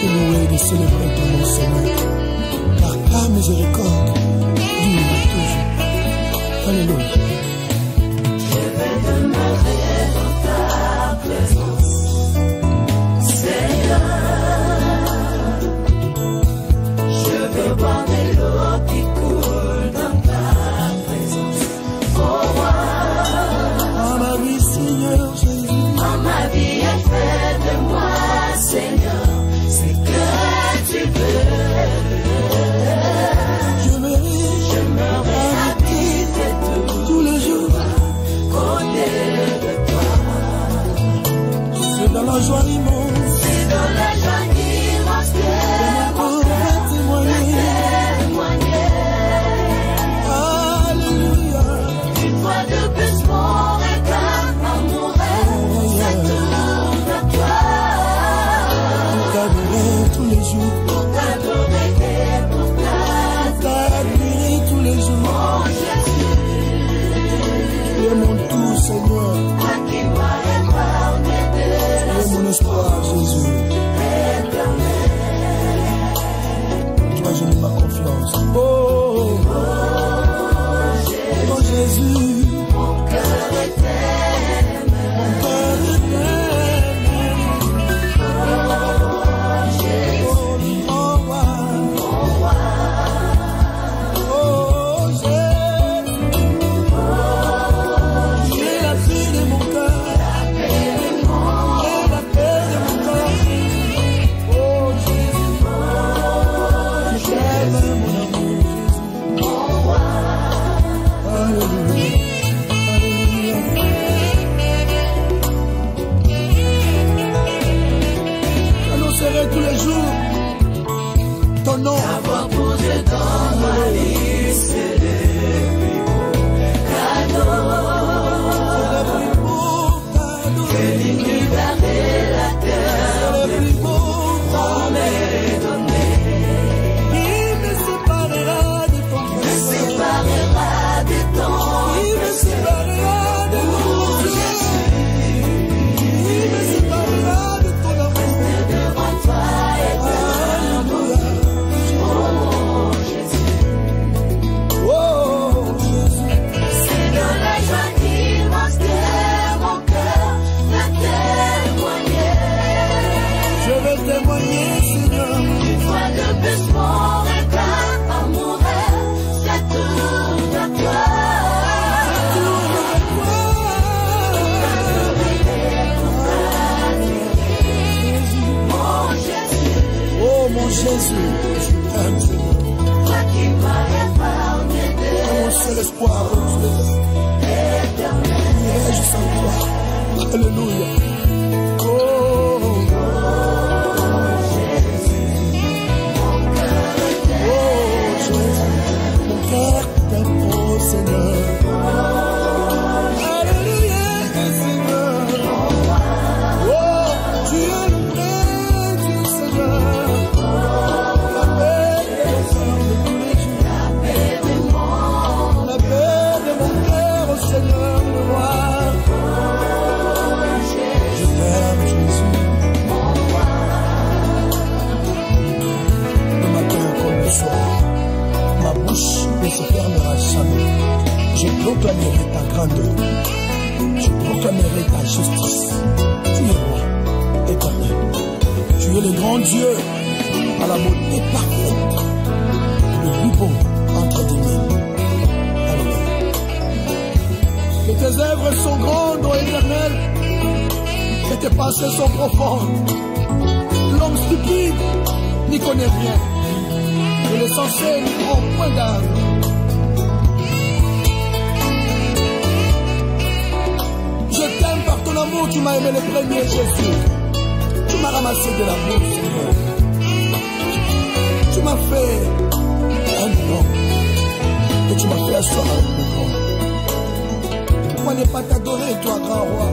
te louer, de célébrer ton nom, Seigneur. Car ta miséricorde dure toujours. Alléluia. Je vais demeurer dans ta présence, Seigneur. Je veux boire de l'eau qui coule dans ta présence. Oh roi, En ma vie, Seigneur Jésus. en ma vie, fais de moi, Seigneur, ce que tu veux. Je me réhabite tous les jours. côté de toi. C'est dans la joie immense. C'est dans la joie immense que mon On va témoigner. témoigner. Alléluia. Une fois de plus, mon regard amoureux se tourne vers toi. Pour t'adorer tous les jours. Pour t'adorer et pour T'admirer tous les jours. mon Jésus, Tu es mon tout, Seigneur. toi qui m'as épargné de la Tu es mon espoir, Jésus. Toi, je mets ma confiance. Oh, mon Jésus. mon cœur est t'aime. Mon cœur est oh, roi. Oh, Jésus. Tu es la paix de mon cœur. Tu es la paix de mon cœur. Oh, Jésus. Je t'aime, mon amour, Jésus. Alléluia. Alléluia. J'annoncerai tous les jours ton nom. Avoir posé dans ma liste des plus beaux cadeaux. Le plus beau cadeau. Que l'univers et la terre Le plus beau m'ont donné. qui me séparera de ton Me présence. séparera de ton Qui me séparera de ton Jésus. Qui me séparera de ton amour. devant toi et Alléluia. mon Jésus. Oh, Jésus. C'est dans la joie immense que mon cœur va témoigner. Je vais témoigner, Seigneur. Une fois de plus, mon regard amoureux se tourne vers toi. Mon Jésus, Oh, mon Jésus, je t'aime, Seigneur. toi qui m'as épargné de Mon seul espoir, oh Dieu. l'éternel. Irai-je sans toi. Alléluia. Oh, mon cœur t'aime, oh Seigneur. Alléluia, Seigneur. Oh, tu es le vrai Dieu, Seigneur. La paix de mon cœur de tous les jours. La paix de mon cœur, oh Seigneur, le roi. Je t'aime, Jésus. Le matin comme le soir, ma bouche ne se fermera jamais. Je proclamerai ta grandeur. Je proclamerai ta justice. Tu es roi, éternel. Tu es le grand Dieu à la beauté parfaite, le plus beau entre des mille. Alléluia. Que tes œuvres sont grandes, ô éternel. Que tes pensées sont profondes. L'homme stupide n'y connaît rien. Et le sensé n'y prend point d'âme. Je t'aime par ton amour, tu m'as aimé le premier, Jésus. Tu m'as ramassé de l'amour, Seigneur. Tu m'as fait un nom. Et tu m'as fait asseoir avec le grand. Pourquoi ne pas t'adorer, toi, grand roi?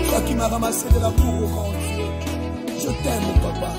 Toi qui m'as ramassé de l'amour au grand Dieu. Je t'aime, papa.